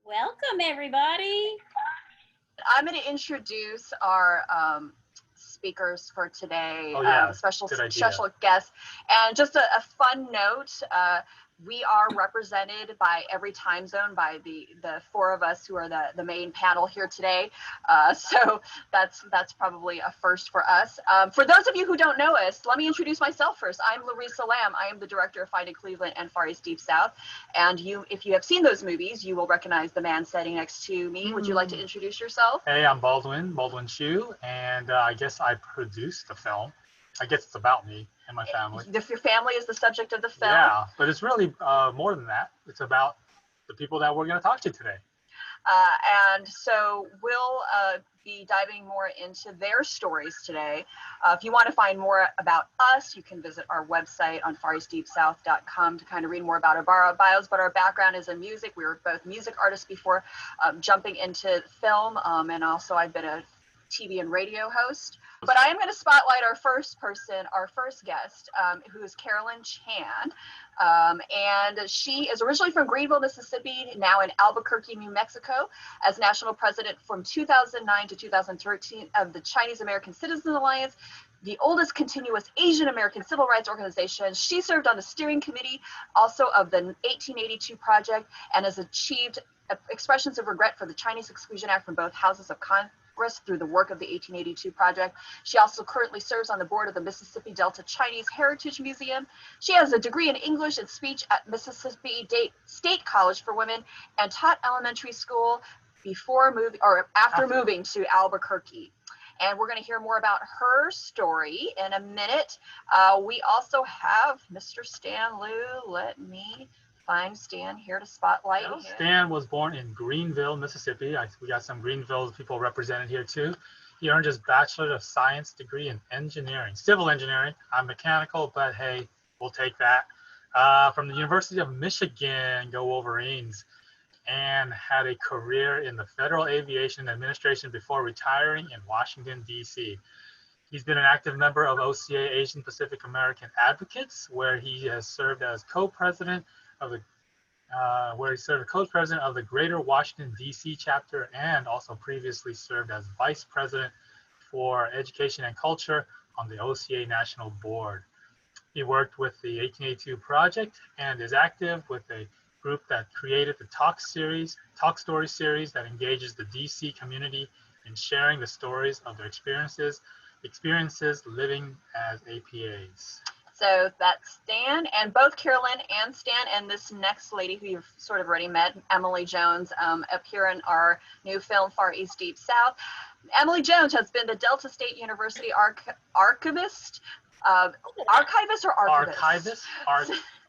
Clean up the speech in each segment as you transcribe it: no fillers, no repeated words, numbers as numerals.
Welcome, everybody. I'm going to introduce our speakers for today, special guests. And just a fun note, we are represented by every time zone by the four of us who are the main panel here today. So that's probably a first for us. For those of you who don't know us, let me introduce myself first. I'm Larissa Lam. I am the director of Finding Cleveland and Far East Deep South. And if you have seen those movies, you will recognize the man sitting next to me. Would you like to introduce yourself? Hey, I'm Baldwin Chiu, and I guess I produced the film. I guess it's about me and my family. If your family is the subject of the film. Yeah, but it's really more than that. It's about the people that we're going to talk to today. And so we'll be diving more into their stories today. If you want to find more about us, you can visit our website on fareastdeepsouth.com to kind of read more about our bios. But our background is in music. We were both music artists before jumping into film, and also I've been a TV and radio host. But I am going to spotlight our first guest, who is Carolyn Chan. And she is originally from Greenville, Mississippi, now in Albuquerque, New Mexico, as national president from 2009 to 2013 of the Chinese American Citizen Alliance, the oldest continuous Asian American civil rights organization. She served on the steering committee also of the 1882 Project and has achieved expressions of regret for the Chinese Exclusion Act from both houses of Congress through the work of the 1882 Project. She also currently serves on the board of the Mississippi Delta Chinese Heritage Museum. She has a degree in English and speech at Mississippi State College for Women and taught elementary school after moving to Albuquerque. And we're going to hear more about her story in a minute. We also have Mr. Stan Liu. Let me find Stan here to spotlight him. Stan was born in Greenville, Mississippi. We got some Greenville people represented here too. He earned his Bachelor of Science degree in engineering, civil engineering. I'm mechanical, but hey, we'll take that. From the University of Michigan, go Wolverines, and had a career in the Federal Aviation Administration before retiring in Washington, D.C. He's been an active member of OCA Asian Pacific American Advocates, where he has served as co-president of the co-president of the Greater Washington D.C. chapter, and also previously served as vice president for education and culture on the OCA National Board. He worked with the 1882 Project and is active with a group that created the Talk Story series that engages the D.C. community in sharing the stories of their experiences living as APAs. So that's Stan, and both Carolyn and Stan and this next lady who you've sort of already met, Emily Jones, appear in our new film, Far East Deep South. Emily Jones has been the Delta State University archivist. Archivist or archivist?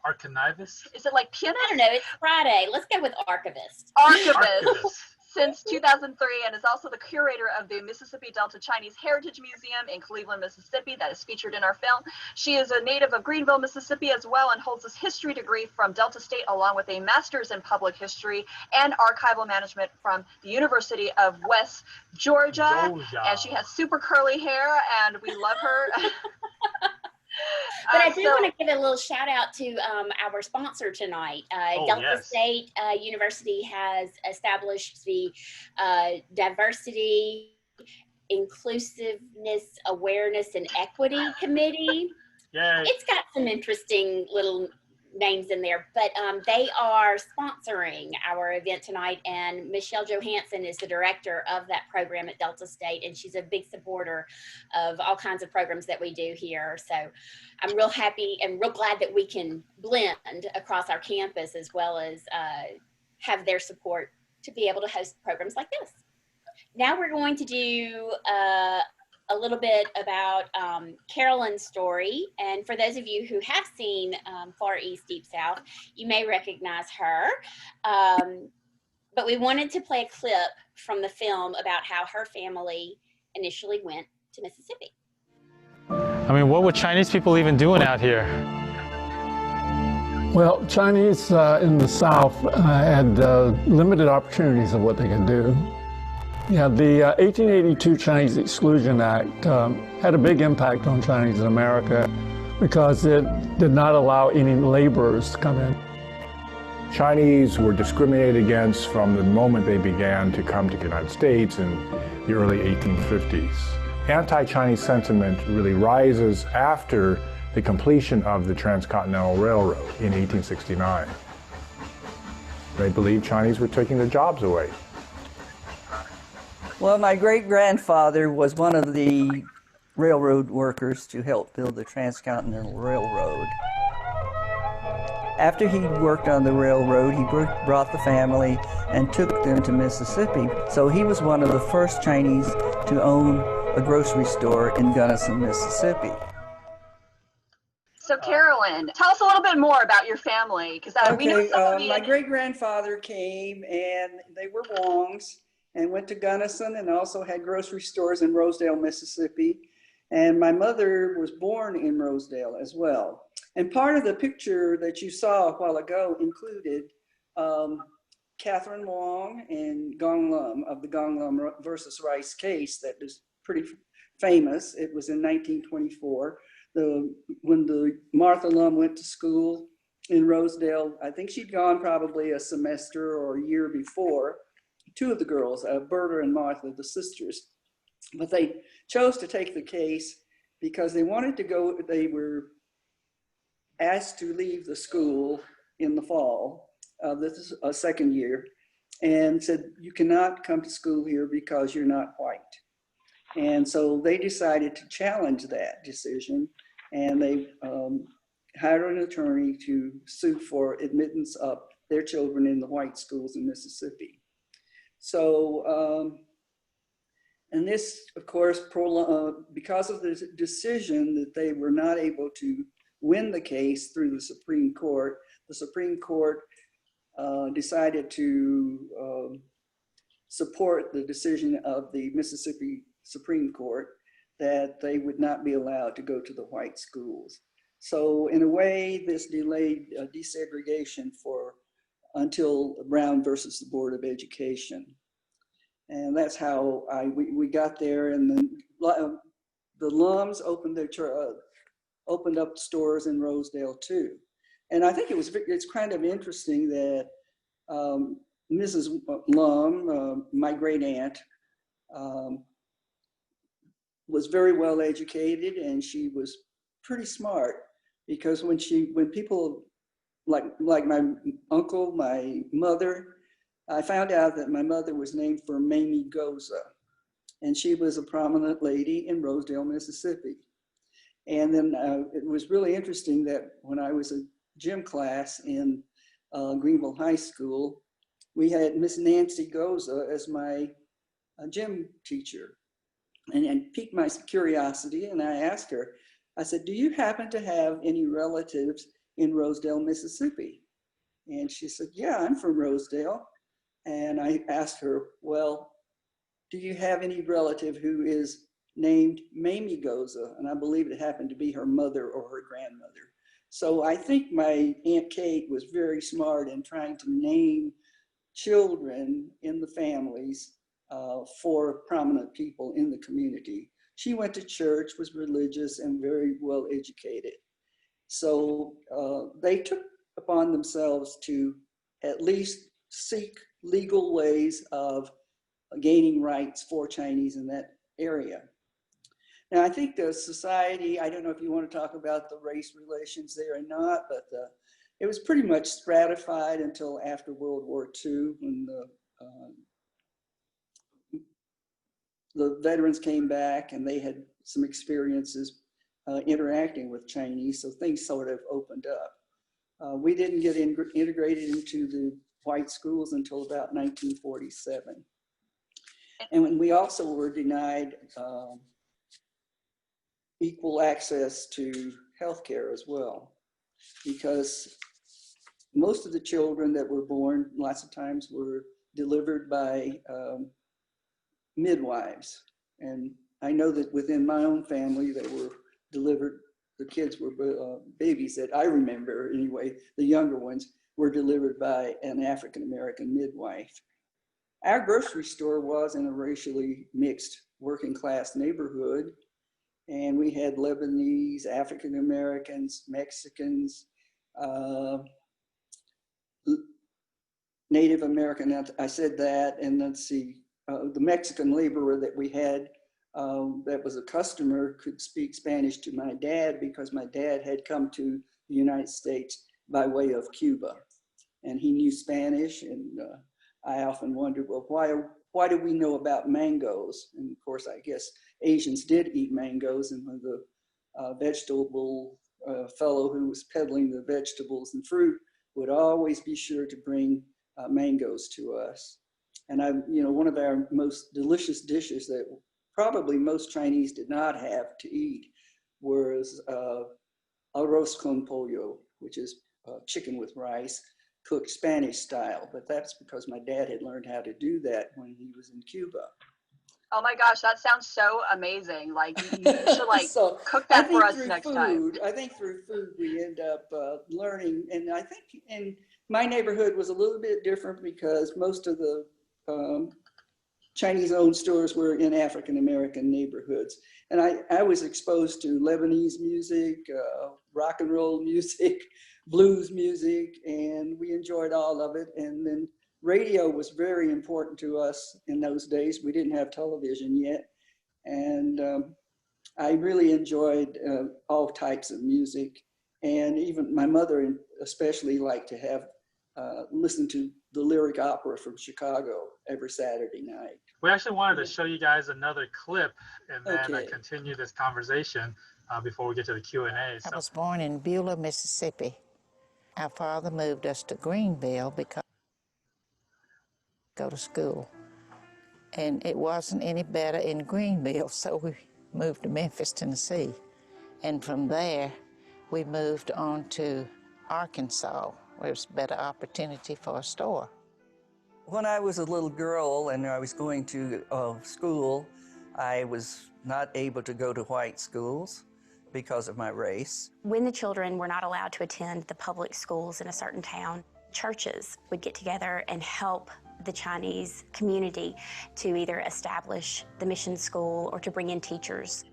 Archivist? Is it like pianist? I don't know, it's Friday. Let's go with archivist. Archivist. Since 2003, and is also the curator of the Mississippi Delta Chinese Heritage Museum in Cleveland, Mississippi, that is featured in our film. She is a native of Greenville, Mississippi as well, and holds a history degree from Delta State, along with a master's in public history and archival management from the University of West Georgia. And she has super curly hair, and we love her. But I do want to give a little shout out to our sponsor tonight. Delta State University has established the Diversity, Inclusiveness, Awareness, and Equity Committee. Yay. It's got some interesting little names in there, but they are sponsoring our event tonight, and Michelle Johansson is the director of that program at Delta State, and she's a big supporter of all kinds of programs that we do here. So I'm real happy and real glad that we can blend across our campus as well as have their support to be able to host programs like this. Now we're going to do a little bit about Carolyn's story. And for those of you who have seen Far East Deep South, you may recognize her. But we wanted to play a clip from the film about how her family initially went to Mississippi. I mean, what were Chinese people even doing out here? Well, Chinese in the South had limited opportunities of what they could do. Yeah, the 1882 Chinese Exclusion Act had a big impact on Chinese in America because it did not allow any laborers to come in. Chinese were discriminated against from the moment they began to come to the United States in the early 1850s. Anti-Chinese sentiment really rises after the completion of the Transcontinental Railroad in 1869. They believed Chinese were taking their jobs away. Well, my great-grandfather was one of the railroad workers to help build the Transcontinental Railroad. After he worked on the railroad, he brought the family and took them to Mississippi. So he was one of the first Chinese to own a grocery store in Gunnison, Mississippi. So Carolyn, tell us a little bit more about your family, because we know some of the... My great-grandfather came, and they were Wongs, and went to Gunnison and also had grocery stores in Rosedale, Mississippi. And my mother was born in Rosedale as well. And part of the picture that you saw a while ago included Catherine Wong and Gong Lum of the Gong Lum versus Rice case that was pretty famous. It was in 1924. When the Martha Lum went to school in Rosedale, I think she'd gone probably a semester or a year before. Two of the girls, Berta and Martha, the sisters, but they chose to take the case because they wanted to go, they were asked to leave the school in the fall, this is a second year, and said, you cannot come to school here because you're not white. And so they decided to challenge that decision, and they hired an attorney to sue for admittance of their children in the white schools in Mississippi. So, and this, of course, because of the decision that they were not able to win the case through the Supreme Court decided to support the decision of the Mississippi Supreme Court that they would not be allowed to go to the white schools. So in a way, this delayed desegregation until Brown versus the Board of Education. And that's how we got there. And then the Lums opened up stores in Rosedale too. And I think it's kind of interesting that Mrs. Lum, my great aunt, was very well educated, and she was pretty smart, because when people like my uncle, my mother, I found out that my mother was named for Mamie Goza, and she was a prominent lady in Rosedale, Mississippi. And then it was really interesting that when I was a gym class in Greenville High School, we had Miss Nancy Goza as my gym teacher, and piqued my curiosity. And I asked her, I said, do you happen to have any relatives in Rosedale, Mississippi? And she said, yeah, I'm from Rosedale. And I asked her, well, do you have any relative who is named Mamie Goza? And I believe it happened to be her mother or her grandmother. So I think my Aunt Kate was very smart in trying to name children in the families for prominent people in the community. She went to church, was religious, and very well educated. So they took upon themselves to at least seek legal ways of gaining rights for Chinese in that area. Now, I think the society, I don't know if you want to talk about the race relations there or not, but it was pretty much stratified until after World War II, when the veterans came back and they had some experiences interacting with Chinese, so things sort of opened up. We didn't get integrated into the white schools until about 1947. And when we also were denied equal access to healthcare as well, because most of the children that were born lots of times were delivered by midwives. And I know that within my own family that were delivered, the kids were babies that I remember anyway, the younger ones were delivered by an African-American midwife. Our grocery store was in a racially mixed working class neighborhood, and we had Lebanese, African-Americans, Mexicans, Native American, I said that, and let's see, the Mexican laborer that we had that was a customer could speak Spanish to my dad because my dad had come to the United States by way of Cuba, and he knew Spanish. And I often wondered, well, why do we know about mangoes? And of course, I guess Asians did eat mangoes, and when the vegetable fellow who was peddling the vegetables and fruit would always be sure to bring mangoes to us. And one of our most delicious dishes that probably most Chinese did not have to eat was arroz con pollo, which is chicken with rice, cooked Spanish style. But that's because my dad had learned how to do that when he was in Cuba. Oh my gosh, that sounds so amazing. Like you should like so cook that for us next time. I think through food we end up learning. And I think in my neighborhood was a little bit different because most of the Chinese-owned stores were in African-American neighborhoods. And I was exposed to Lebanese music, rock and roll music, blues music, and we enjoyed all of it. And then radio was very important to us in those days. We didn't have television yet. And I really enjoyed all types of music. And even my mother especially liked to have listen to the lyric opera from Chicago every Saturday night. We actually wanted to show you guys another clip and then continue this conversation before we get to the Q&A. So. I was born in Beulah, Mississippi. Our father moved us to Greenville because go to school. And it wasn't any better in Greenville, so we moved to Memphis, Tennessee. And from there, we moved on to Arkansas, where there was better opportunity for a store. When I was a little girl and I was going to school, I was not able to go to white schools because of my race. When the children were not allowed to attend the public schools in a certain town, churches would get together and help the Chinese community to either establish the mission school or to bring in teachers.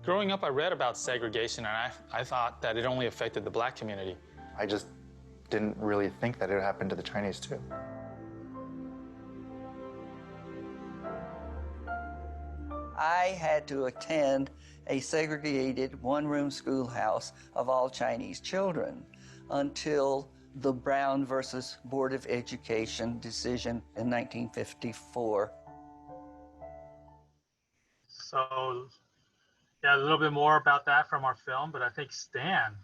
Growing up, I read about segregation, and I thought that it only affected the black community. I just didn't really think that it happened to the Chinese too. I had to attend a segregated one-room schoolhouse of all Chinese children until the Brown versus Board of Education decision in 1954. So, yeah, a little bit more about that from our film, but I think Stan,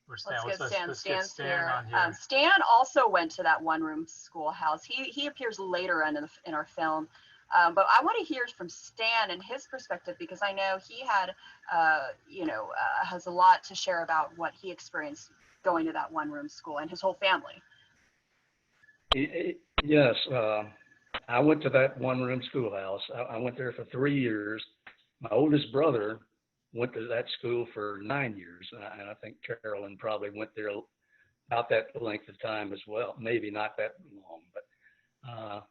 Let's get Stan on here. Stan also went to that one-room schoolhouse. He appears later in our film. But I want to hear from Stan and his perspective because I know he had, has a lot to share about what he experienced going to that one-room school and his whole family. Yes, I went to that one-room schoolhouse. I went there for 3 years. My oldest brother went to that school for 9 years, and I think Carolyn probably went there about that length of time as well. Maybe not that long, but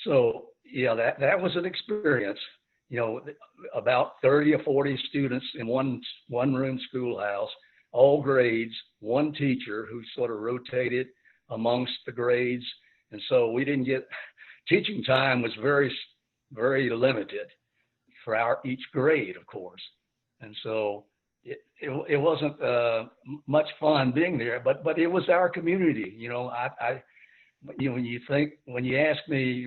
so yeah, that was an experience. About 30 or 40 students in one-room schoolhouse, all grades, one teacher who sort of rotated amongst the grades, and so we didn't get teaching time was very, very limited for each grade, of course. And so it wasn't much fun being there, but it was our community. When you ask me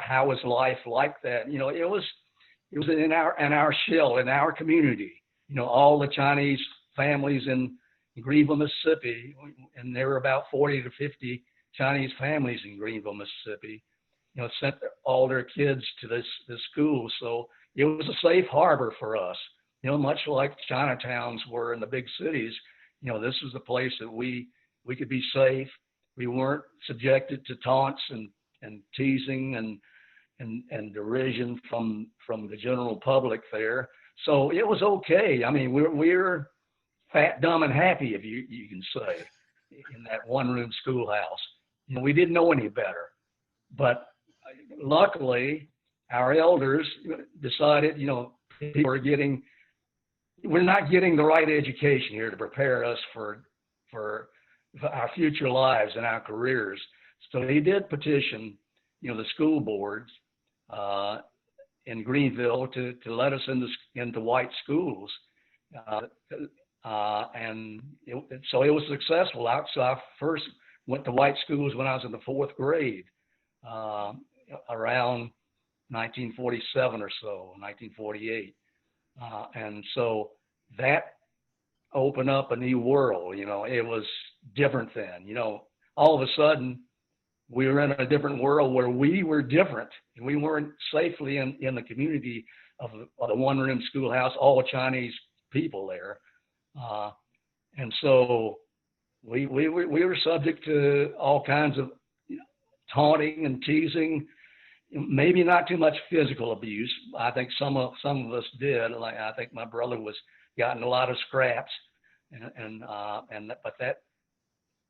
how was life like that, it was in our shell, in our community. All the Chinese families in Greenville, Mississippi, and there were about 40 to 50 Chinese families in Greenville, Mississippi, sent all their kids to this school. So it was a safe harbor for us. Much like Chinatowns were in the big cities, this was the place that we could be safe. We weren't subjected to taunts and teasing and derision from the general public there. So it was okay. I mean, we're fat, dumb, and happy, if you can say, in that one-room schoolhouse. We didn't know any better. But luckily, our elders decided, we're not getting the right education here to prepare us for for our future lives and our careers. So he did petition, the school boards in Greenville to let us into white schools. So it was successful. So I first went to white schools when I was in the 4th grade, around 1947 or so, 1948. And so that opened up a new world. It was different then. All of a sudden, we were in a different world where we were different, and we weren't safely in the community of the one-room schoolhouse, all Chinese people there. And so we were subject to all kinds of taunting and teasing, maybe not too much physical abuse. I think some of us did. Like, I think my brother got in a lot of scraps,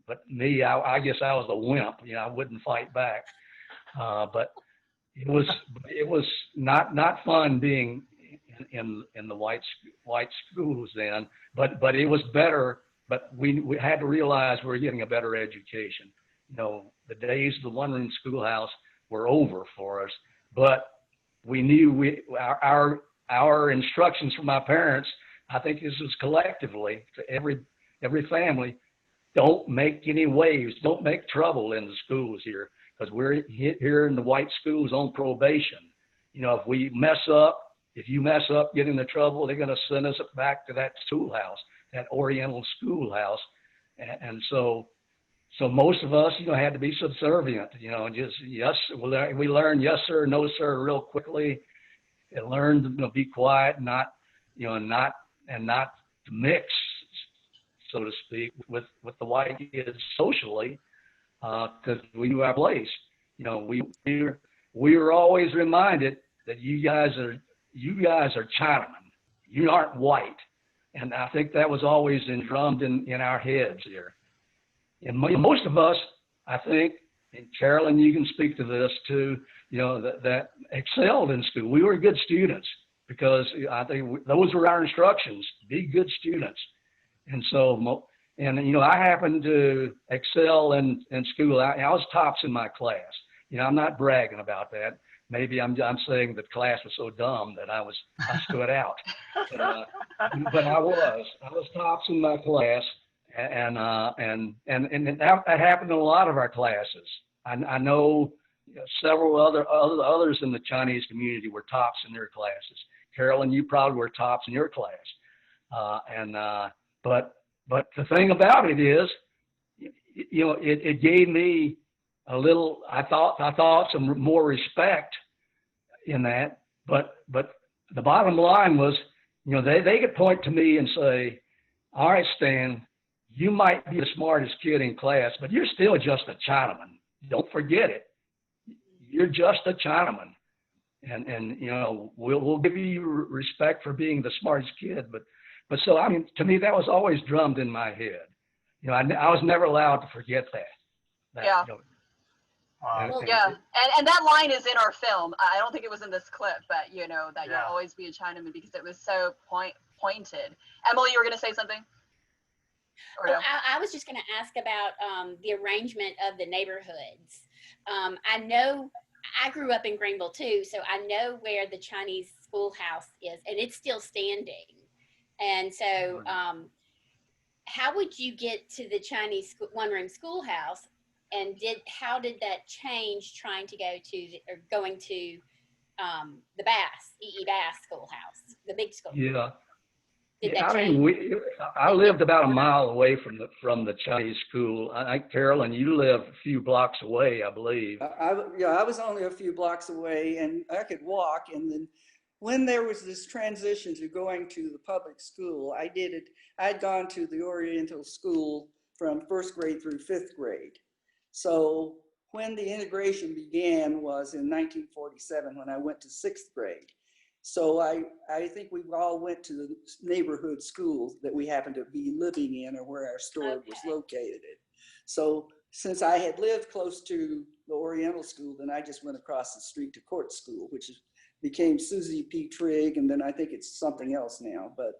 but me, I guess I was a wimp. I wouldn't fight back. But it was not fun being in the white schools then. But it was better. But we had to realize we were getting a better education. The days of the one-room schoolhouse were over for us. But we knew our instructions from our parents. I think this is collectively to every family. Don't make any waves. Don't make trouble in the schools here, because we're here in the white schools on probation. If you mess up, get into trouble, they're going to send us back to that schoolhouse, that Oriental schoolhouse. And so most of us, had to be subservient, and just yes. We learned yes sir, no sir real quickly, and learned to be quiet, not to mix, so to speak, with the white kids socially, because we knew our place. We were always reminded that you guys are Chinamen. You aren't white, and I think that was always drummed in our heads here. And most of us, I think, and Carolyn, you can speak to this too. That excelled in school. We were good students because I think those were our instructions: be good students. And so, I happened to excel in school. I was tops in my class. I'm not bragging about that. Maybe I'm saying the class was so dumb that I stood out. But I was tops in my class, and that happened in a lot of our classes. I know several others in the Chinese community were tops in their classes. Carolyn, you probably were tops in your class, But the thing about it is, it gave me a little. I thought some more respect in that. But the bottom line was, they could point to me and say, "All right, Stan, you might be the smartest kid in class, but you're still just a Chinaman. Don't forget it. You're just a Chinaman, and we'll give you respect for being the smartest kid, but." But so, to me, that was always drummed in my head. I was never allowed to forget that. Yeah. Wow. And that line is in our film. I don't think it was in this clip, but that you'll always be a Chinaman, because it was so pointed. Emily, you were going to say something? Or no? I was just going to ask about the arrangement of the neighborhoods. I know I grew up in Greenville too, so I know where the Chinese schoolhouse is, and it's still standing. And so how would you get to the Chinese one-room schoolhouse, and how did that change trying to going to the Bass, E.E. Bass schoolhouse, the big school? Yeah. I lived about a mile away from the Chinese school. Carolyn, you live a few blocks away, I believe. I was only a few blocks away, and I could walk. And then when there was this transition to going to the public school, I'd gone to the Oriental school from 1st grade through 5th grade. So when the integration began was in 1947, when I went to 6th grade. So I think we all went to the neighborhood schools that we happened to be living in, or where our store was located. So since I had lived close to the Oriental school, then I just went across the street to Court School, which became Susie P. Trigg, and then I think it's something else now. But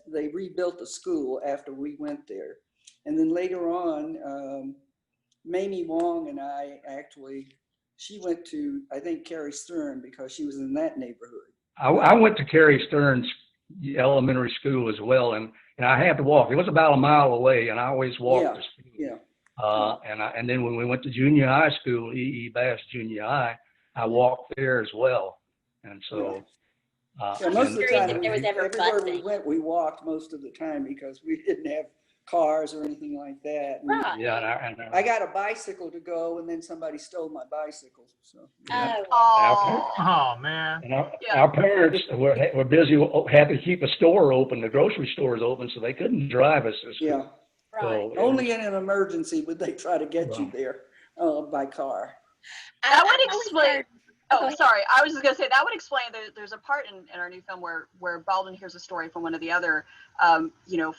they rebuilt the school after we went there. And then later on, Mamie Wong and I actually, she went to, I think, Carrie Stern because she was in that neighborhood. I went to Carrie Stern's elementary school as well, and I had to walk. It was about a mile away, and I always walked to school. Yeah. And then when we went to junior high school, Bass Junior High, I walked there as well. And so, most of the time, if there was ever everywhere we busing. went, we walked most of the time because we didn't have cars or anything like that. Right. Yeah, I got a bicycle to go, and then somebody stole my bicycle. So. Oh man. And our parents were busy, had to keep a store open, the grocery stores open, so they couldn't drive us to school. Yeah. So Only in an emergency would they try to get you there by car. That would explain. Oh, sorry. I was just going to say that would explain. There's a part in our new film where Baldwin hears a story from one of the other,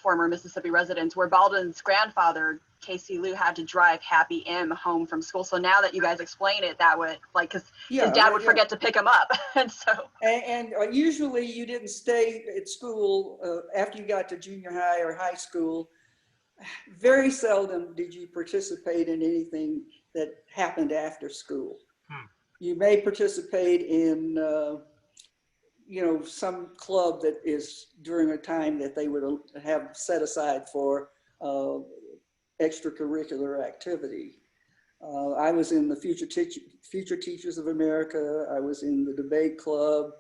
former Mississippi residents, where Baldwin's grandfather, Casey Lou, had to drive Happy M home from school. So now that you guys explain it, that would because his dad would forget to pick him up, and so. And usually you didn't stay at school after you got to junior high or high school. Very seldom did you participate in anything that happened after school. You may participate in, some club that is during a time that they would have set aside for extracurricular activity. I was in the Future Teachers of America. I was in the debate club,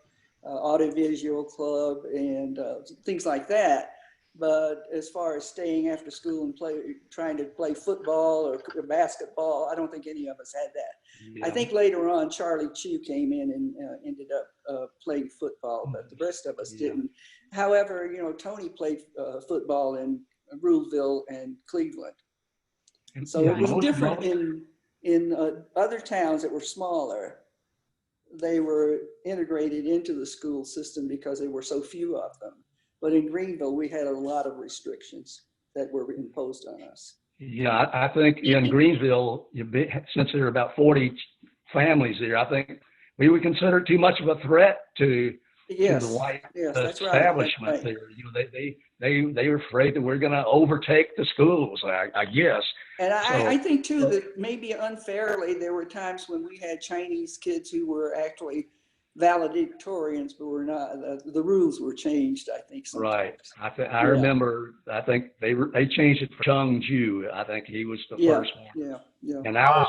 audiovisual club, and things like that. But as far as staying after school and trying to play football or basketball, I don't think any of us had that. Yeah. I think later on, Charlie Chiu came in and ended up playing football, but the rest of us didn't. However, Tony played football in Ruleville and Cleveland. And so it was different in other towns that were smaller. They were integrated into the school system because there were so few of them. But in Greenville, we had a lot of restrictions that were imposed on us. Yeah, I think in Greenville, since there are about 40 families there, I think we would consider it too much of a threat to the white establishment there. They were afraid that we're going to overtake the schools, I guess. And I think too that maybe unfairly, there were times when we had Chinese kids who were actually valedictorians, but were not. The rules were changed, I think. Sometimes. Right. I remember. I think they changed it for Chung Ju. I think he was the first one. Yeah. And I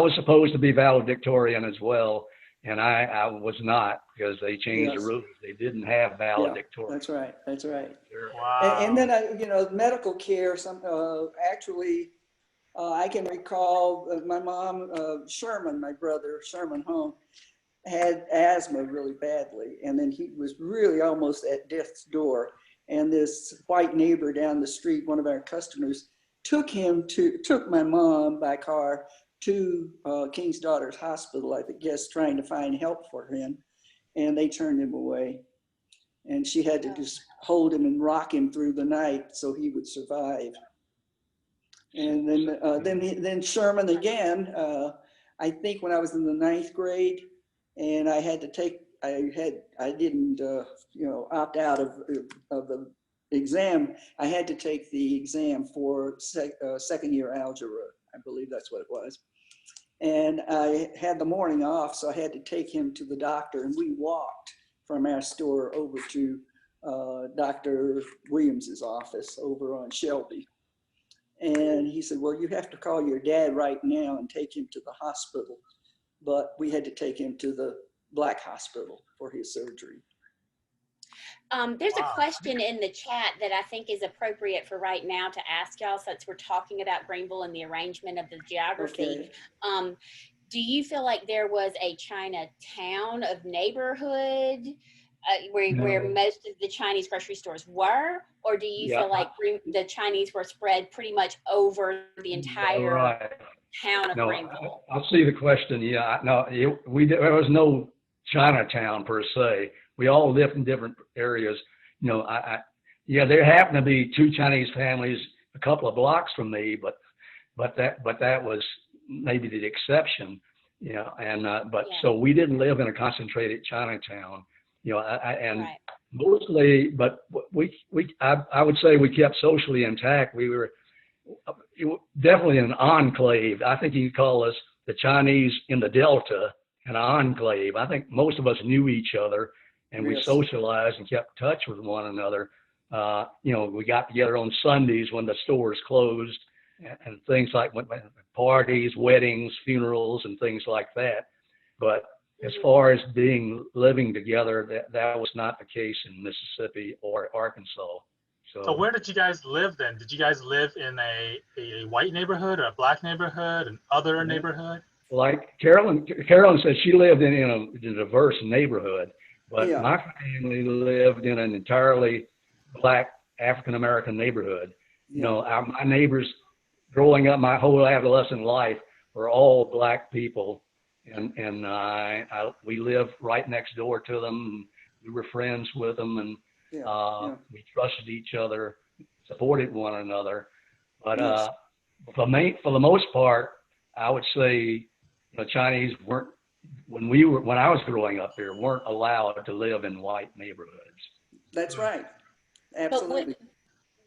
was supposed to be valedictorian as well, and I was not because they changed the rules. They didn't have valedictorian. That's right. Wow. And then medical care. I can recall my mom, Sherman, my brother Sherman Home, had asthma really badly, and then he was really almost at death's door. And this white neighbor down the street, one of our customers, took my mom by car to King's Daughters Hospital, I guess, trying to find help for him, and they turned him away. And she had to just hold him and rock him through the night so he would survive. And then Sherman again. I think when I was in the 9th grade. And I didn't opt out of the exam. I had to take the exam for second year algebra. I believe that's what it was. And I had the morning off, so I had to take him to the doctor, and we walked from our store over to Dr. Williams's office over on Shelby. And he said, well, you have to call your dad right now and take him to the hospital. But we had to take him to the Black Hospital for his surgery. There's a question in the chat that I think is appropriate for right now to ask y'all, since we're talking about Greenville and the arrangement of the geography. Okay. Do you feel like there was a Chinatown of neighborhood where most of the Chinese grocery stores were? Or do you feel like the Chinese were spread pretty much over the entire town of Greenville? I'll see the question. Yeah, no, there was no Chinatown per se. We all lived in different areas. There happened to be 2 Chinese families a couple of blocks from me, but that was maybe the exception. So we didn't live in a concentrated Chinatown. Mostly, but I would say we kept socially intact. We were definitely an enclave. I think you could call us the Chinese in the Delta an enclave. I think most of us knew each other, and we socialized and kept in touch with one another. We got together on Sundays when the stores closed, and things like parties, weddings, funerals, and things like that. But as far as living together, that was not the case in Mississippi or Arkansas. So where did you guys live then? Did you guys live in a white neighborhood or a black neighborhood, an other neighborhood? Like Carolyn said, she lived in a diverse neighborhood, but my family lived in an entirely black African-American neighborhood. My neighbors growing up, my whole adolescent life, were all black people. And we lived right next door to them. We were friends with them, and we trusted each other, supported one another. But for the most part, I would say the Chinese weren't, when I was growing up here, weren't allowed to live in white neighborhoods. That's right. Absolutely.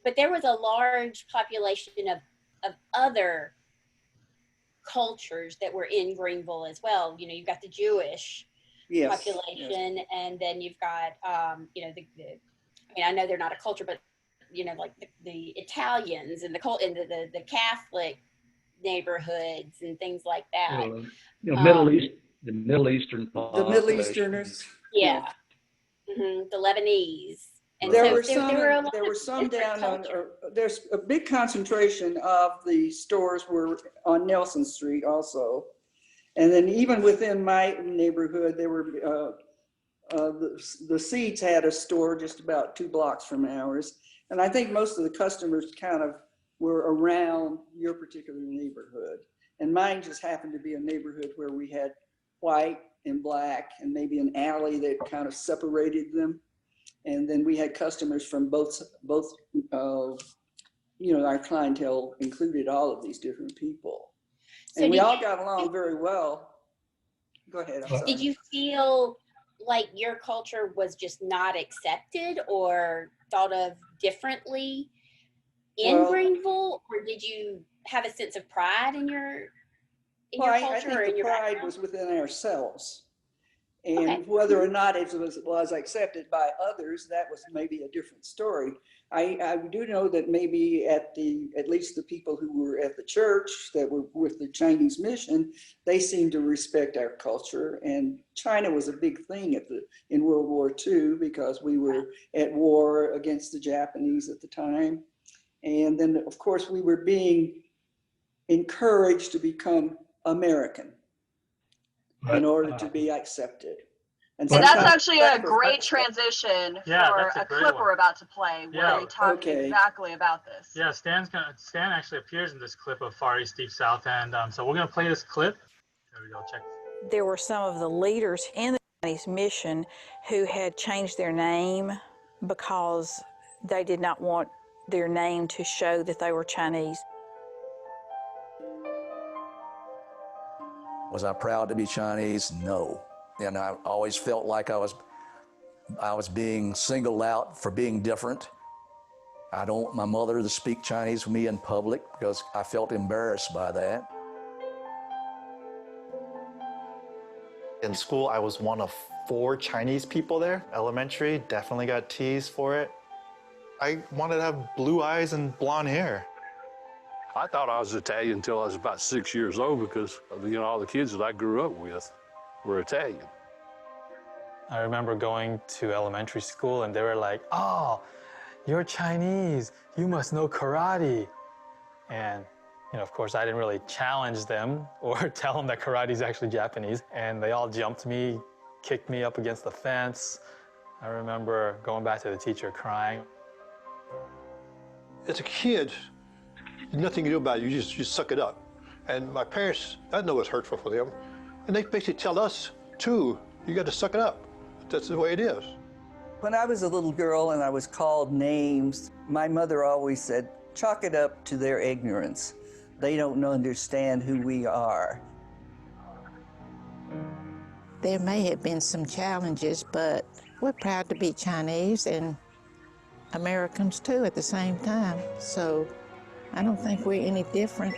But there was a large population of other cultures that were in Greenville as well. You've got the Jewish population, and then you've got I know they're not a culture, but like the Italians and the Catholic neighborhoods and things like that. The Middle Eastern population. The Middle Easterners. Yeah. Mm-hmm. The Lebanese. And there were some down on, there's a big concentration of the stores were on Nelson Street also. And then even within my neighborhood, there were, the Seeds had a store just about 2 blocks from ours. And I think most of the customers kind of were around your particular neighborhood. And mine just happened to be a neighborhood where we had white and black and maybe an alley that kind of separated them. And then we had customers from both our clientele included all of these different people. So and we all got along very well. Go ahead. Did you feel like your culture was just not accepted or thought of differently in Greenville? Or did you have a sense of pride in your culture? I think the pride was within ourselves. And whether or not it was accepted by others, that was maybe a different story. I do know that maybe at least the people who were at the church that were with the Chinese mission, they seemed to respect our culture. And China was a big thing in World War II because we were at war against the Japanese at the time. And then, of course, we were being encouraged to become American in order to be accepted. And that's actually a great transition for a clip we're about to play where they talk exactly about this. Yeah, Stan actually appears in this clip of Far East Deep South, and so we're going to play this clip. There we go, check. There were some of the leaders in the Chinese mission who had changed their name because they did not want their name to show that they were Chinese. Was I proud to be Chinese? No. And I always felt like I was being singled out for being different. I don't want my mother to speak Chinese with me in public because I felt embarrassed by that. In school, I was one of 4 Chinese people there. Elementary, definitely got teased for it. I wanted to have blue eyes and blonde hair. I thought I was Italian until I was about 6 years old because, all the kids that I grew up with were Italian. I remember going to elementary school and they were like, "Oh, you're Chinese. You must know karate." And, of course, I didn't really challenge them or tell them that karate is actually Japanese. And they all jumped me, kicked me up against the fence. I remember going back to the teacher crying. As a kid, nothing you do about it, you just suck it up. And my parents, I know it's hurtful for them. And they basically tell us, too, you got to suck it up. That's the way it is. When I was a little girl and I was called names, my mother always said, chalk it up to their ignorance. They don't understand who we are. There may have been some challenges, but we're proud to be Chinese and Americans too at the same time. So I don't think we're any different.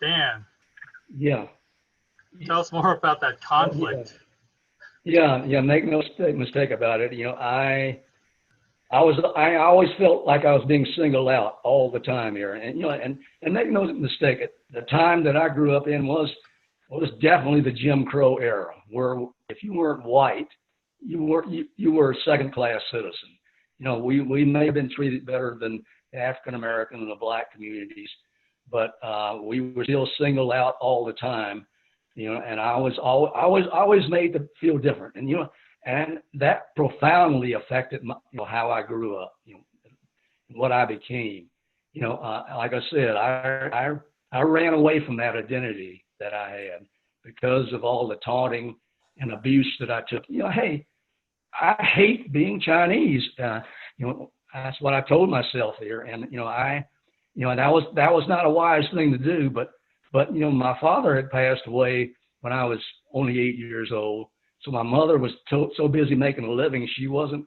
Dan, Yeah. tell us more about that conflict. Yeah. Make no mistake about it. You know, I always felt like I was being singled out all the time here, and you know, and make no mistake, the time that I grew up in was definitely the Jim Crow era, where if you weren't white, you were a second-class citizen. You know, we may have been treated better than the African American and the Black communities, but we were still singled out all the time. You know, and I was always made to feel different, and you know, and that profoundly affected how I grew up, you know, what I became. You know, like I said, I ran away from that identity that I had because of all the taunting and abuse that I took. You know, hey, I hate being Chinese. You know, that's what I told myself here, and you know, that was not a wise thing to do, but you know, my father had passed away when I was only 8 years old. So my mother was so busy making a living, she wasn't,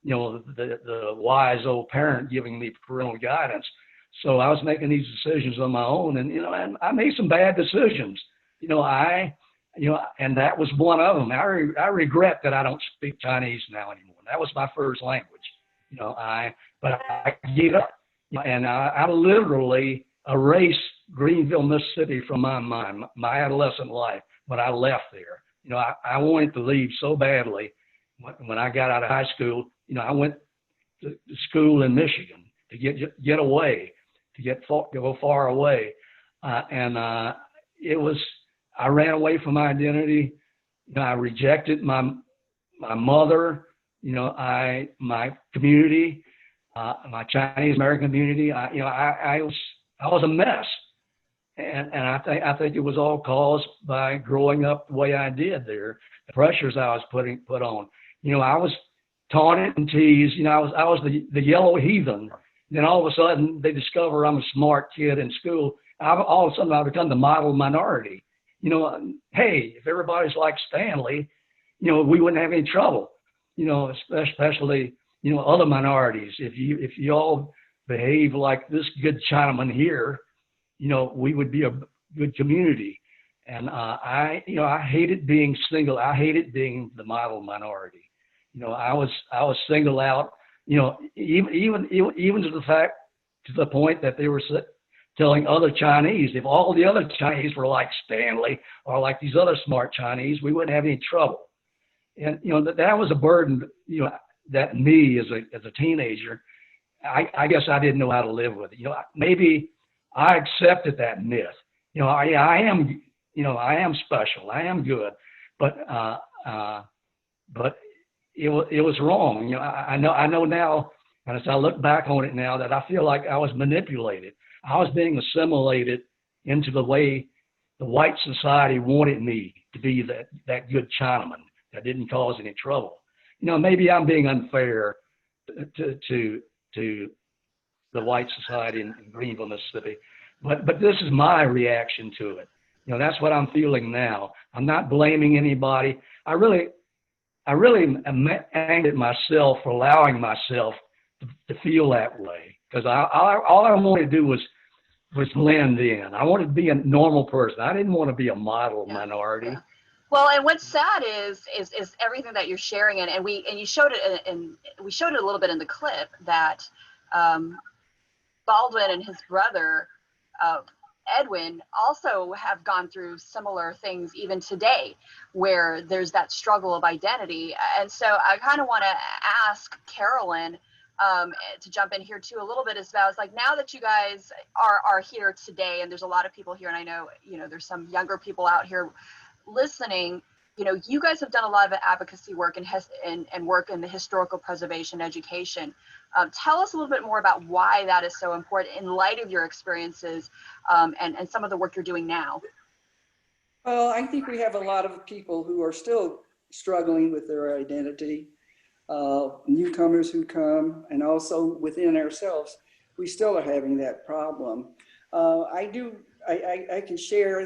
you know, the wise old parent giving me parental guidance. So I was making these decisions on my own, and you know, and I made some bad decisions. You know, and that was one of them. I regret that I don't speak Chinese now anymore. That was my first language. You know, but I gave up, and I literally erased Greenville, Mississippi from my mind, my adolescent life when I left there. You know, I wanted to leave so badly. When I got out of high school, you know, I went to school in Michigan to get away, go far away, and I ran away from my identity. You know, I rejected my mother. You know, my community, my Chinese American community. I was a mess. And I think it was all caused by growing up the way I did there, the pressures I was put on. You know, I was taunted and teased. You know, I was the yellow heathen. Then all of a sudden they discover I'm a smart kid in school. All of a sudden I become the model minority. You know, hey, if everybody's like Stanley, you know, we wouldn't have any trouble. You know, especially, you know, other minorities. If you all behave like this good Chinaman here, you know, we would be a good community. And I hated being single. I hated being the model minority. You know, I was singled out. You know, even to the point that they were telling other Chinese, if all the other Chinese were like Stanley or like these other smart Chinese, we wouldn't have any trouble. And you know, that was a burden. You know, that me as a teenager, I guess I didn't know how to live with it. You know, maybe I accepted that myth. You know, I am, you know, I am special. I am good, but it was wrong. You know, I know now, and as I look back on it now, that I feel like I was manipulated. I was being assimilated into the way the white society wanted me to be, that good Chinaman that didn't cause any trouble. You know, maybe I'm being unfair to the white society in Greenville, Mississippi. But this is my reaction to it. You know, that's what I'm feeling now. I'm not blaming anybody. I really am angry at myself for allowing myself to feel that way, because all I wanted to do was blend in. I wanted to be a normal person. I didn't want to be a model minority. Yeah. Well, and what's sad is everything that you're sharing, and you showed it, and we showed it a little bit in the clip that Baldwin and his brother Edwin also have gone through similar things even today, where there's that struggle of identity. And so I kind of want to ask Carolyn to jump in here too a little bit, as well as like, now that you guys are here today, and there's a lot of people here, and I know, you know, there's some younger people out here listening, you know, you guys have done a lot of advocacy work and work in the historical preservation education. Tell us a little bit more about why that is so important in light of your experiences and some of the work you're doing now. Well, I think we have a lot of people who are still struggling with their identity, newcomers who come, and also within ourselves, we still are having that problem. I can share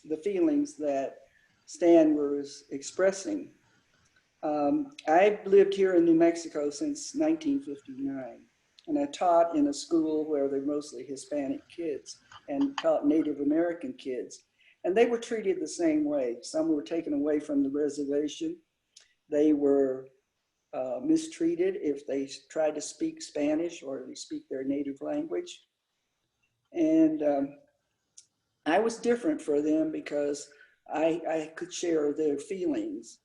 the feelings that Stan was expressing. I've lived here in New Mexico since 1959, and I taught in a school where they're mostly Hispanic kids and taught Native American kids. And they were treated the same way. Some were taken away from the reservation. They were mistreated if they tried to speak Spanish or they speak their native language. And I was different for them because I could share their feelings.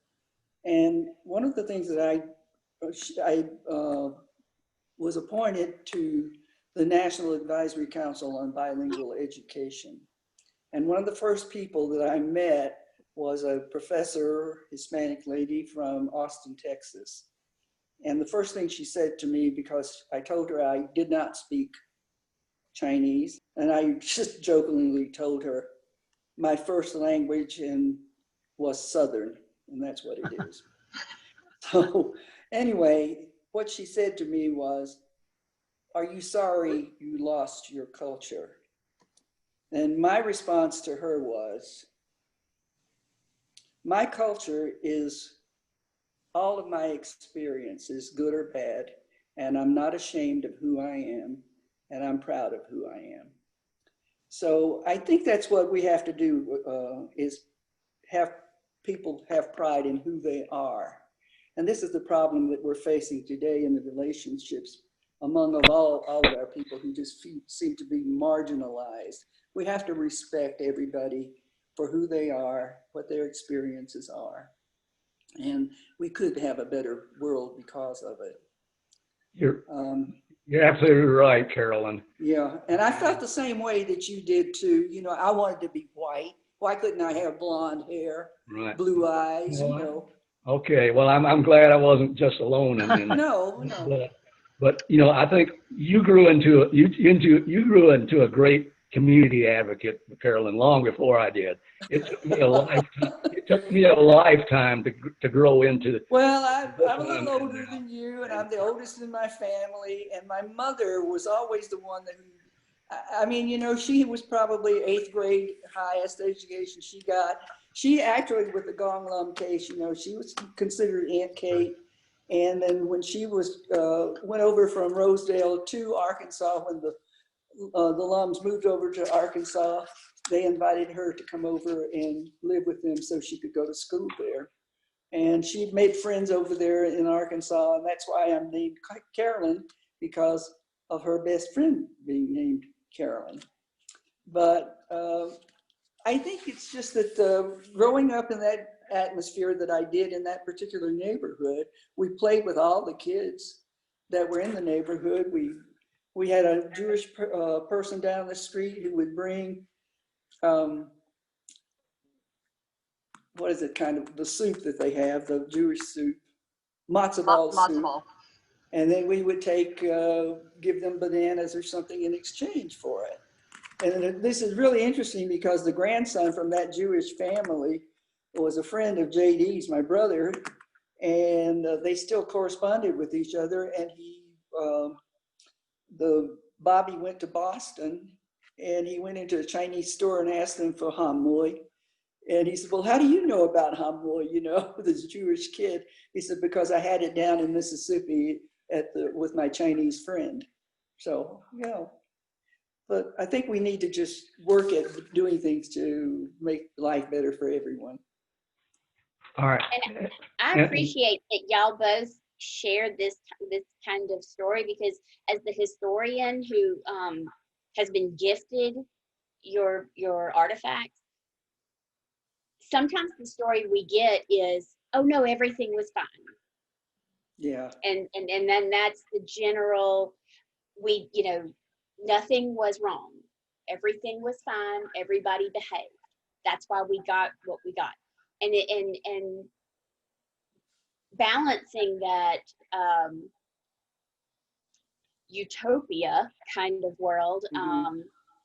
And one of the things that I was appointed to the National Advisory Council on Bilingual Education. And one of the first people that I met was a professor, Hispanic lady from Austin, Texas. And the first thing she said to me, because I told her I did not speak Chinese, and I just jokingly told her my first language was Southern, and that's what it is. So anyway, what she said to me was, "Are you sorry you lost your culture?" And my response to her was, my culture is all of my experiences, good or bad, and I'm not ashamed of who I am, and I'm proud of who I am. So I think that's what we have to do, is have people have pride in who they are. And this is the problem that we're facing today in the relationships among all of our people who just seem to be marginalized. We have to respect everybody for who they are, what their experiences are. And we could have a better world because of it. You're absolutely right, Carolyn. Yeah, and I felt the same way that you did too. You know, I wanted to be white. Why couldn't I have blonde hair, Right. blue eyes, Well, you know? Okay, well, I'm glad I wasn't just alone in No. But you know, I think you grew into a great community advocate, Carolyn, long before I did. It took me a lifetime. It took me a lifetime to grow into. Well, I'm a little older than you, and I'm the oldest in my family. And my mother was always the one that, I mean, you know, she was probably 8th grade highest education she got. She actually, with the Gong Lum case, you know, she was considered Aunt Kate. And then when she was went over from Rosedale to Arkansas, when the Lums moved over to Arkansas, they invited her to come over and live with them so she could go to school there. And she made friends over there in Arkansas, and that's why I'm named Carolyn, because of her best friend being named Carolyn. But I think it's just that growing up in that atmosphere that I did in that particular neighborhood, we played with all the kids that were in the neighborhood. We had a Jewish person down the street who would bring, what is it, kind of the soup that they have, the Jewish soup, matzo ball soup. And then we would give them bananas or something in exchange for it. And this is really interesting because the grandson from that Jewish family was a friend of JD's, my brother, and they still corresponded with each other. And Bobby went to Boston, and he went into a Chinese store and asked them for ham moi. And he said, "Well, how do you know about ham moi, you know, this Jewish kid?" He said, "Because I had it down in Mississippi with my Chinese friend." So, you know. But I think we need to just work at doing things to make life better for everyone. All right. And I appreciate that y'all both shared this kind of story, because as the historian who has been gifted your artifacts, sometimes the story we get is, "Oh no, everything was fine." Yeah. And then that's the general, you know, nothing was wrong. Everything was fine. Everybody behaved. That's why we got what we got. And balancing that utopia kind of world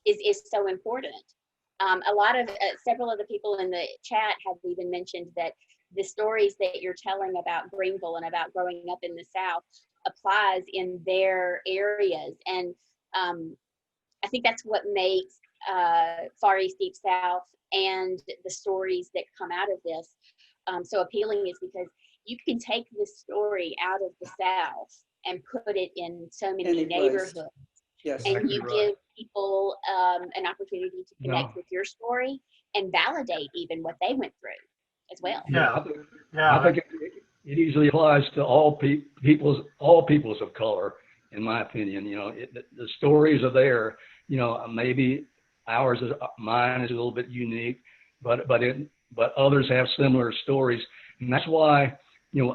is so important. Several of the people in the chat have even mentioned that the stories that you're telling about Greenville and about growing up in the South applies in their areas. And I think that's what makes Far East Deep South and the stories that come out of this so appealing, is because you can take this story out of the South and put it in so many Any place. neighborhoods. Yes. And Exactly you right. give people an opportunity to connect with your story and validate even what they went through as well. I think it easily applies to all peoples of color, in my opinion. You know, the stories are there. You know, maybe mine is a little bit unique, but others have similar stories, and that's why, you know,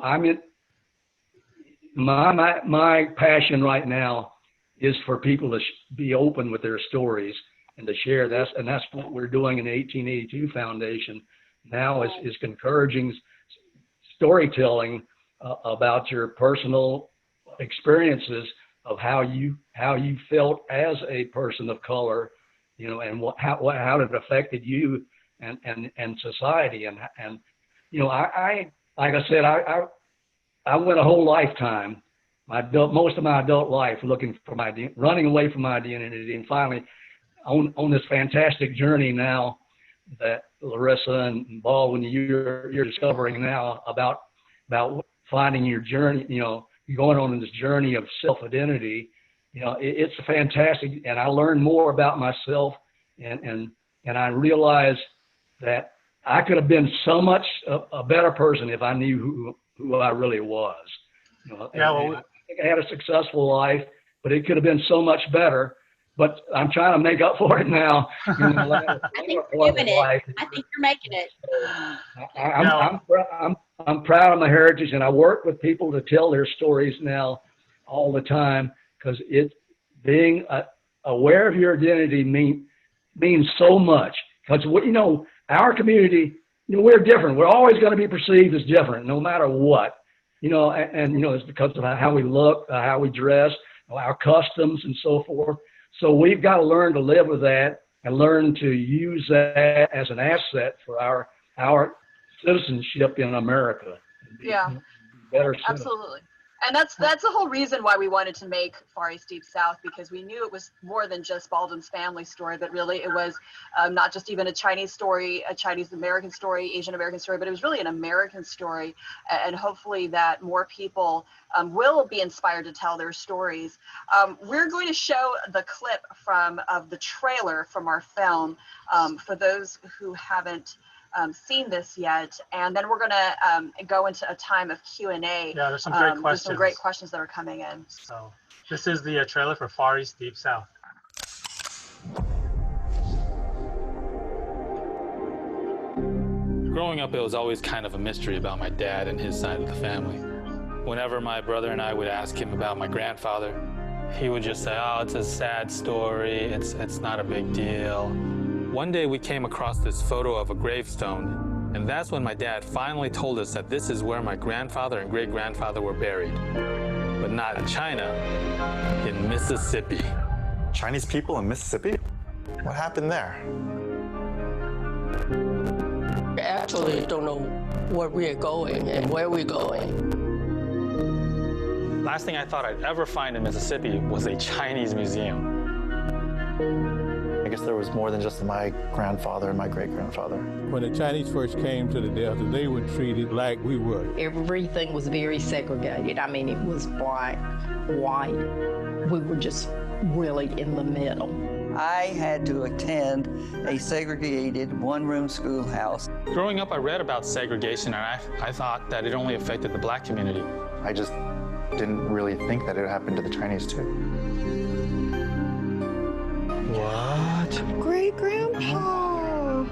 my passion right now is for people to be open with their stories and to share. That's what we're doing in the 1882 Foundation now, is encouraging storytelling about your personal experiences of how you felt as a person of color, you know, and how it affected you and society. And you know, I like I said, I went a whole lifetime, most of my adult life, running away from my identity, and finally on this fantastic journey now that Larissa and Baldwin, you're discovering now about finding your journey. You know, going on this journey of self-identity. You know, it's fantastic, and I learned more about myself, and I realized that I could have been so much a better person if I knew who I really was. You know, I think I had a successful life, but it could have been so much better. But I'm trying to make up for it now. I think you're doing it. I think you're making it. I'm proud of my heritage, and I work with people to tell their stories now all the time, because being aware of your identity means so much. Because you know, our community, you know, we're different. We're always going to be perceived as different, no matter what. You know, and you know, it's because of how we look, how we dress, our customs, and so forth. So we've got to learn to live with that and learn to use that as an asset for our citizenship in America. Yeah, Better absolutely. And that's the whole reason why we wanted to make Far East Deep South, because we knew it was more than just Baldwin's family story, but really it was not just even a Chinese story, a Chinese American story, Asian American story, but it was really an American story. And hopefully that more people will be inspired to tell their stories. We're going to show the clip of the trailer from our film for those who haven't seen this yet, and then we're going to go into a time of Q&A. Yeah, there's some great questions. There's some great questions that are coming in. So this is the trailer for Far East Deep South. Growing up, it was always kind of a mystery about my dad and his side of the family. Whenever my brother and I would ask him about my grandfather, he would just say, "Oh, it's a sad story. It's not a big deal." One day we came across this photo of a gravestone, and that's when my dad finally told us that this is where my grandfather and great-grandfather were buried. But not in China, in Mississippi. Chinese people in Mississippi? What happened there? We actually don't know where we're going and where we're going. Last thing I thought I'd ever find in Mississippi was a Chinese museum. I guess there was more than just my grandfather and my great-grandfather. When the Chinese first came to the Delta, they were treated like we were. Everything was very segregated. I mean, it was black, white. We were just really in the middle. I had to attend a segregated one-room schoolhouse. Growing up, I read about segregation, and I thought that it only affected the black community. I just didn't really think that it happened to the Chinese too. What? Great-grandpa!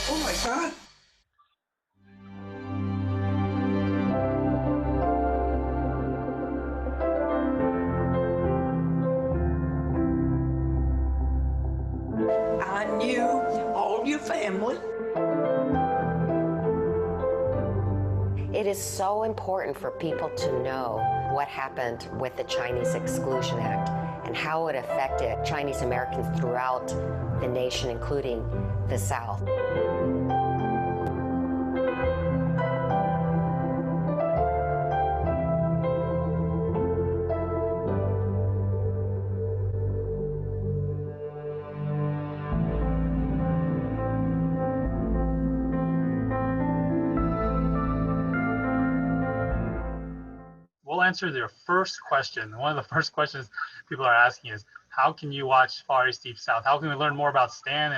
Oh my God! I knew all your family. It is so important for people to know what happened with the Chinese Exclusion Act and how it affected Chinese Americans throughout the nation, including the South. we'll answer your first question. One of the first questions people are asking is, how can you watch Far East Deep South? How can we learn more about Stan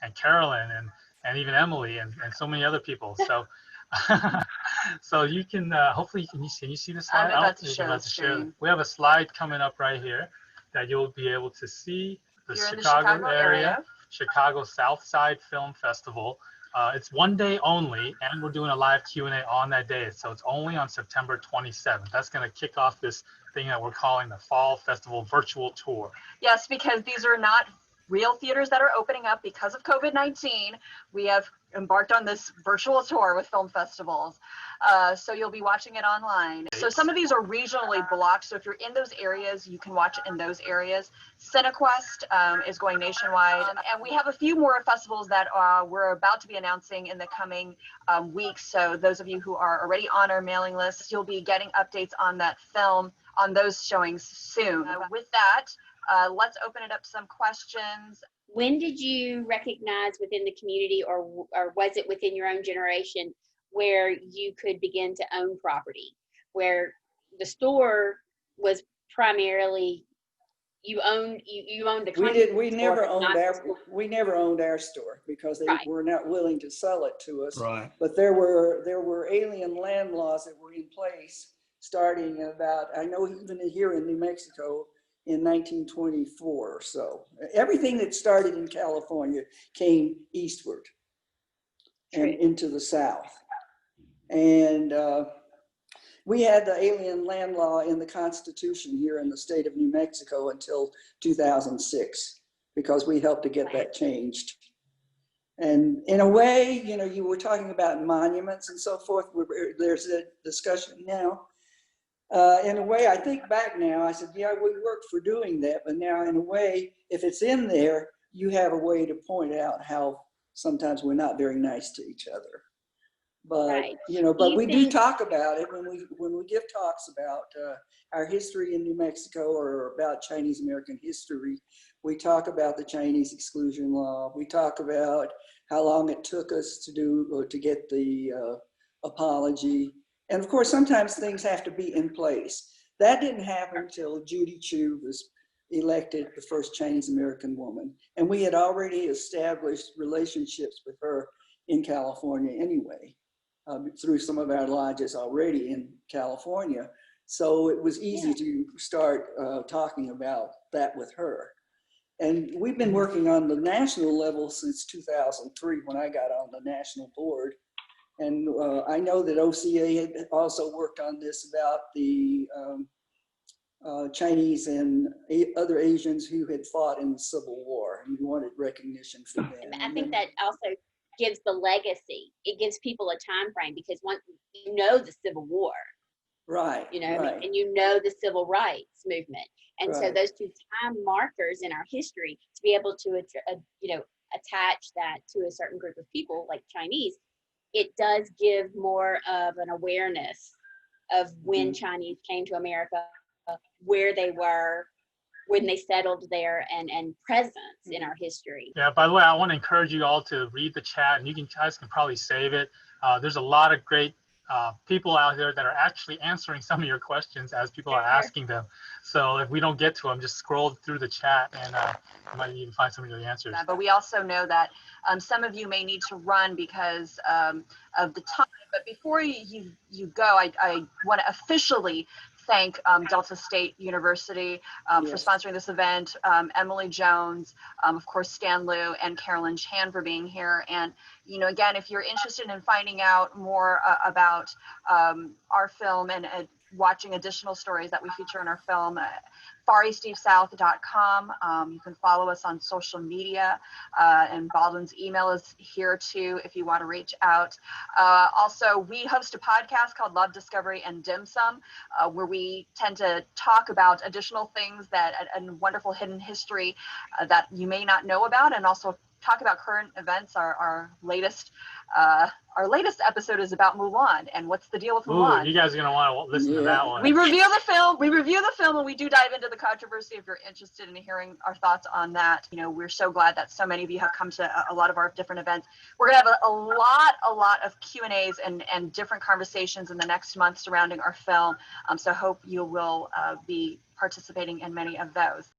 and Carolyn and even Emily and so many other people? So so you can hopefully can you see the slide? I'm about to share the screen. We have a slide coming up right here that you'll be able to see the You're in Chicago area, Chicago South Side Film Festival. It's one day only, and we're doing a live Q&A on that day. So it's only on September 27th. That's going to kick off this thing that we're calling the Fall Festival Virtual Tour. Yes, because these are not real theaters that are opening up because of COVID-19. We have embarked on this virtual tour with film festivals. So you'll be watching it online. So some of these are regionally blocked. So if you're in those areas, you can watch it in those areas. CineQuest is going nationwide. And we have a few more festivals that we're about to be announcing in the coming weeks. So those of you who are already on our mailing list, you'll be getting updates on that film, on those showings soon. With that, let's open it up to some questions. When did you recognize within the community, or was it within your own generation, where you could begin to own property, where the store was primarily you owned the country? We never owned our store because they were not willing to sell it to us. Right. But there were alien land laws that were in place starting about, I know even here in New Mexico, in 1924 or so. Everything that started in California came eastward and into the South. And we had the alien land law in the Constitution here in the state of New Mexico until 2006, because we helped to get that changed. And in a way, you know, you were talking about monuments and so forth. There's a discussion now. In a way, I think back now, I said, yeah, we worked for doing that. But now, in a way, if it's in there, you have a way to point out how sometimes we're not very nice to each other. But, you know, but we do talk about it when we give talks about our history in New Mexico or about Chinese American history. We talk about the Chinese exclusion law. We talk about how long it took us to get the apology. And of course, sometimes things have to be in place. That didn't happen until Judy Chiu was elected the first Chinese American woman. And we had already established relationships with her in California anyway, through some of our lodges already in California. So it was easy to start talking about that with her. And we've been working on the national level since 2003 when I got on the national board. And I know that OCA had also worked on this about the Chinese and other Asians who had fought in the Civil War, and we wanted recognition for them. I think that also gives the legacy. It gives people a time frame, because once you know the Civil War, right? You know, and you know the Civil Rights movement, and so those two time markers in our history, to be able to attach that to a certain group of people like Chinese, it does give more of an awareness of when Chinese came to America, where they were, when they settled there, and presence in our history. Yeah, by the way, I want to encourage you all to read the chat, and you guys can probably save it. There's a lot of great people out there that are actually answering some of your questions as people are asking them. So if we don't get to them, just scroll through the chat and you might even find some of the answers. But we also know that some of you may need to run because of the time. But before you go, I want to officially thank Delta State University for sponsoring this event, Emily Jones, of course, Stan Liu, and Carolyn Chan for being here. And, you know, again, if you're interested in finding out more about our film and watching additional stories that we feature in our film, FarEastDeepSouth.com. You can follow us on social media, and Baldwin's email is here too if you want to reach out. Also, we host a podcast called Love, Discovery, and Dim Sum, where we tend to talk about additional things and wonderful hidden history that you may not know about, and also talk about current events. Our latest episode is about Mulan and what's the deal with Mulan. Ooh, you guys are gonna want to listen to that one. We review the film. And we do dive into the controversy. If you're interested in hearing our thoughts on that, we're so glad that so many of you have come to a lot of our different events. We're gonna have a lot of Q&As and different conversations in the next month surrounding our film. So hope you will be participating in many of those.